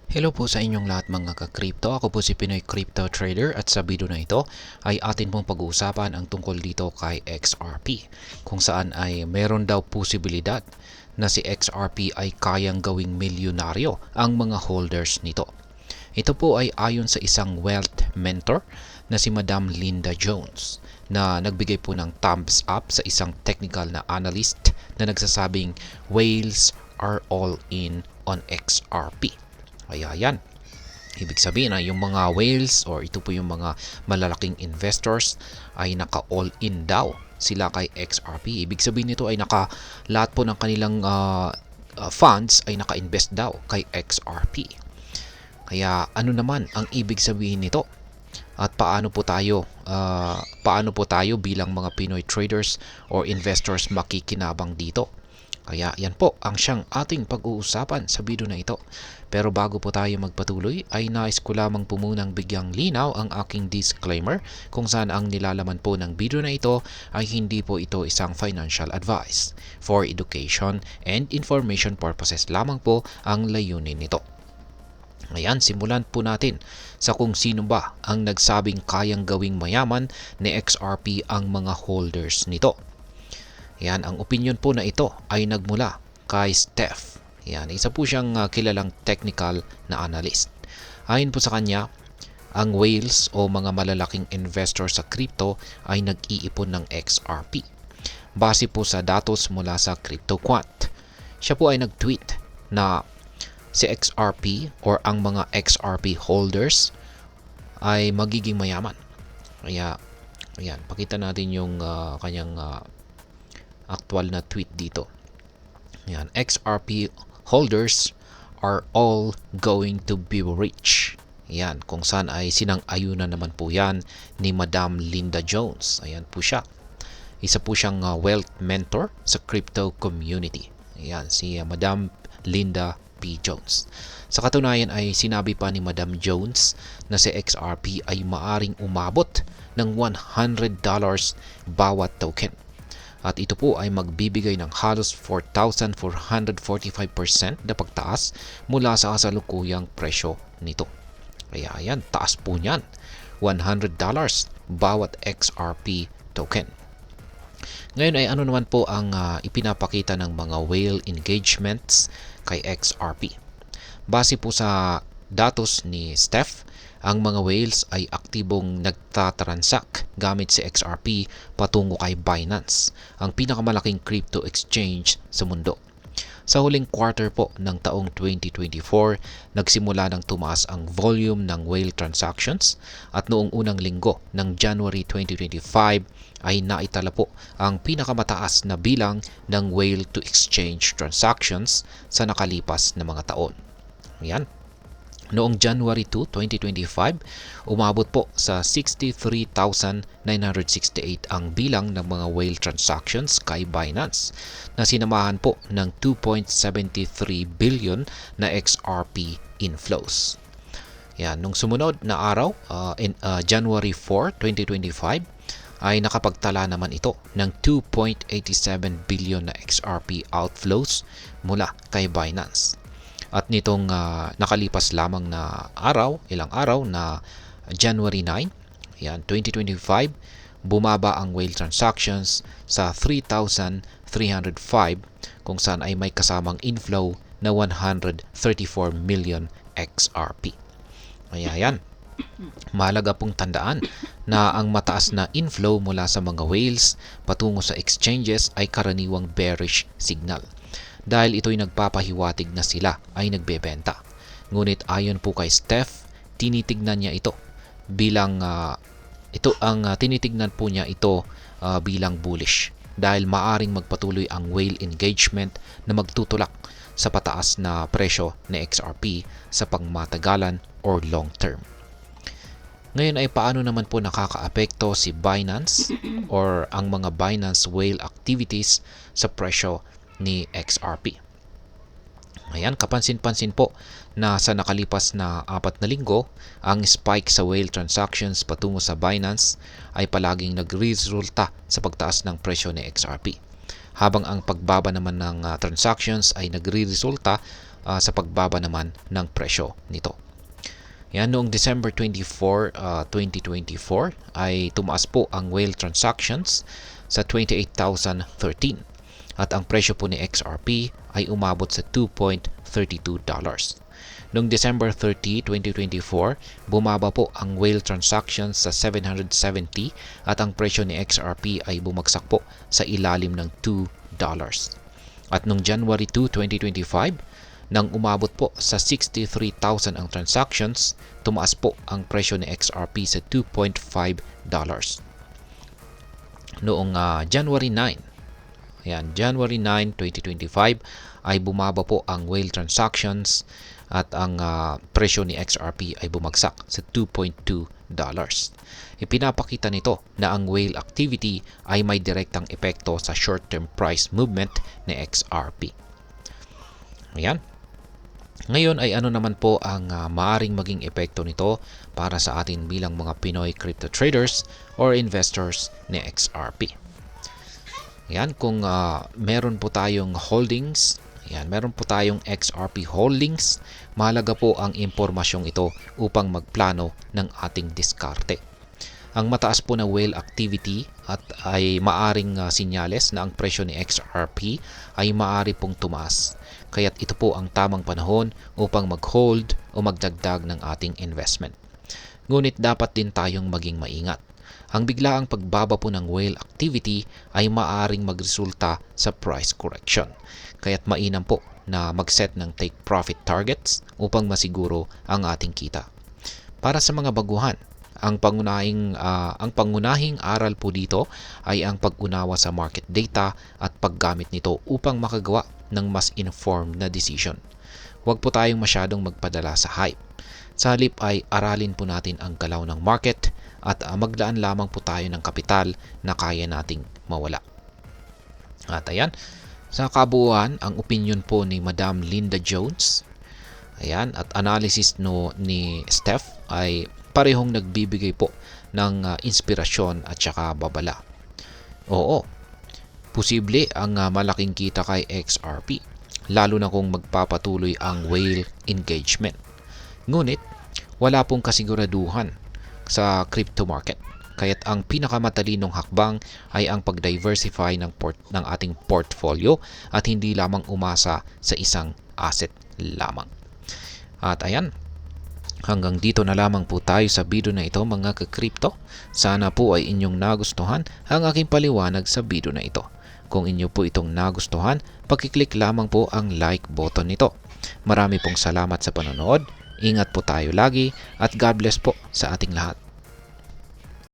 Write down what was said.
Hello po sa inyong lahat mga ka-crypto. Ako po si Pinoy Crypto Trader at sa video na ito ay atin pong pag-uusapan ang tungkol dito kay XRP, kung saan ay meron daw posibilidad na si XRP ay kayang gawing milyonaryo ang mga holders nito. Ito po ay ayon sa isang wealth mentor na si Madam Linda Jones na nagbigay po ng thumbs up sa isang technical na analyst na nagsasabing whales are all in on XRP. Kaya yan, ibig sabihin na yung mga whales or ito po yung mga malalaking investors ay naka-all in daw sila kay XRP. Ibig sabihin nito ay lahat po ng kanilang funds ay naka-invest daw kay XRP. Kaya ano naman ang ibig sabihin nito? At paano po tayo bilang mga Pinoy traders or investors makikinabang dito? Kaya yan po ang siyang ating pag-uusapan sa video na ito. Pero bago po tayo magpatuloy ay nais ko lamang po munang bigyang linaw ang aking disclaimer kung saan ang nilalaman po ng video na ito ay hindi po ito isang financial advice. For education and information purposes lamang po ang layunin nito. Ayan, simulan po natin sa kung sino ba ang nagsabing kayang gawing mayaman ni XRP ang mga holders nito. Yan, ang opinion po na ito ay nagmula kay Steph. Yan, isa po siyang kilalang technical na analyst. Ayon po sa kanya, ang whales o mga malalaking investor sa crypto ay nag-iipon ng XRP. Base po sa datos mula sa CryptoQuant. Siya po ay nag-tweet na si XRP or ang mga XRP holders ay magiging mayaman. Kaya, ayan, pakita natin yung kanyang actual na tweet dito. Yan, XRP holders are all going to be rich. Yan, kung saan ay sinang-ayunan naman po yan ni Madam Linda Jones. Ayan po siya. Isa po siyang wealth mentor sa crypto community. Ayan, si Madam Linda P. Jones. Sa katunayan ay sinabi pa ni Madam Jones na si XRP ay maaring umabot ng $100 bawat token. At ito po ay magbibigay ng halos 4,445% na pagtaas mula sa kasalukuyang presyo nito. Kaya ayan, taas po niyan. $100 bawat XRP token. Ngayon ay ano naman po ang ipinapakita ng mga whale engagements kay XRP. Base po sa datos ni Steph, ang mga whales ay aktibong nagtatransact gamit si XRP patungo kay Binance, ang pinakamalaking crypto exchange sa mundo. Sa huling quarter po ng taong 2024, nagsimula ng tumaas ang volume ng whale transactions at noong unang linggo ng January 2025 ay naitala po ang pinakamataas na bilang ng whale to exchange transactions sa nakalipas na mga taon. Yan. Noong January 2, 2025, umabot po sa 63,968 ang bilang ng mga whale transactions kay Binance na sinamahan po ng 2.73 billion na XRP inflows. Yan, nung sumunod na araw, January 4, 2025, ay nakapagtala naman ito ng 2.87 billion na XRP outflows mula kay Binance. At nitong nakalipas lamang na ilang araw na January 9, yan, 2025, bumaba ang whale transactions sa 3,305 kung saan ay may kasamang inflow na 134 million XRP. Kaya yan, mahalaga pong tandaan na ang mataas na inflow mula sa mga whales patungo sa exchanges ay karaniwang bearish signal. Dahil ito'y nagpapahiwatig na sila ay nagbebenta. Ngunit ayon po kay Steph, tinitignan niya ito bilang tinitignan po niya ito bilang bullish dahil maaring magpatuloy ang whale engagement na magtutulak sa pataas na presyo ng XRP sa pangmatagalan or long term. Ngayon ay paano naman po nakakaapekto si Binance or ang mga Binance whale activities sa presyo ni XRP. Ayan, kapansin-pansin po na sa nakalipas na 4 na linggo, ang spike sa whale transactions patungo sa Binance ay palaging nagresulta sa pagtaas ng presyo ni XRP. Habang ang pagbaba naman ng transactions ay nagresulta sa pagbaba naman ng presyo nito. Yan, noong December 24, 2024 ay tumaas po ang whale transactions sa 28,013 at ang presyo po ni XRP ay umabot sa $2.32. Noong December 30, 2024, bumaba po ang whale transactions sa 770 at ang presyo ni XRP ay bumagsak po sa ilalim ng $2. At noong January 2, 2025, nang umabot po sa 63,000 ang transactions, tumaas po ang presyo ni XRP sa $2.5. Noong January 9, January 9, 2025 ay bumaba po ang whale transactions at ang presyo ni XRP ay bumagsak sa $2.2. Ipinapakita nito na ang whale activity ay may direktang epekto sa short-term price movement ni XRP. Ayan. Ngayon ay ano naman po ang maaring maging epekto nito para sa atin bilang mga Pinoy crypto traders or investors ni XRP. Yan, kung meron po tayong holdings, meron po tayong XRP holdings, mahalaga po ang impormasyong ito upang magplano ng ating diskarte. Ang mataas po na whale activity at ay maaring sinyales na ang presyo ni XRP ay maari pong tumaas. Kaya't ito po ang tamang panahon upang mag-hold o magdagdag ng ating investment. Ngunit dapat din tayong maging maingat. Ang biglaang pagbaba po ng whale activity ay maaring magresulta sa price correction. Kaya't mainam po na mag-set ng take profit targets upang masiguro ang ating kita. Para sa mga baguhan, ang pangunahing aral po dito ay ang pag-unawa sa market data at paggamit nito upang makagawa ng mas informed na decision. Huwag po tayong masyadong magpadala sa hype. Sa halip ay aralin po natin ang galaw ng market at maglaan lamang po tayo ng kapital na kaya nating mawala. At ayan, sa kabuuan, ang opinion po ni Madam Linda Jones, ayan, at analysis ni Steph ay parehong nagbibigay po ng inspirasyon at saka babala. Oo, posible ang malaking kita kay XRP, lalo na kung magpapatuloy ang whale engagement. Ngunit, wala pong kasiguraduhan sa crypto market. Kaya't ang pinakamatalinong hakbang ay ang pag-diversify ng ating portfolio at hindi lamang umasa sa isang asset lamang. At ayan, hanggang dito na lamang po tayo sa video na ito mga ka-crypto. Sana po ay inyong nagustuhan ang aking paliwanag sa video na ito. Kung inyo po itong nagustuhan, pakiclick lamang po ang like button nito. Marami pong salamat sa panonood. Ingat po tayo lagi at God bless po sa ating lahat.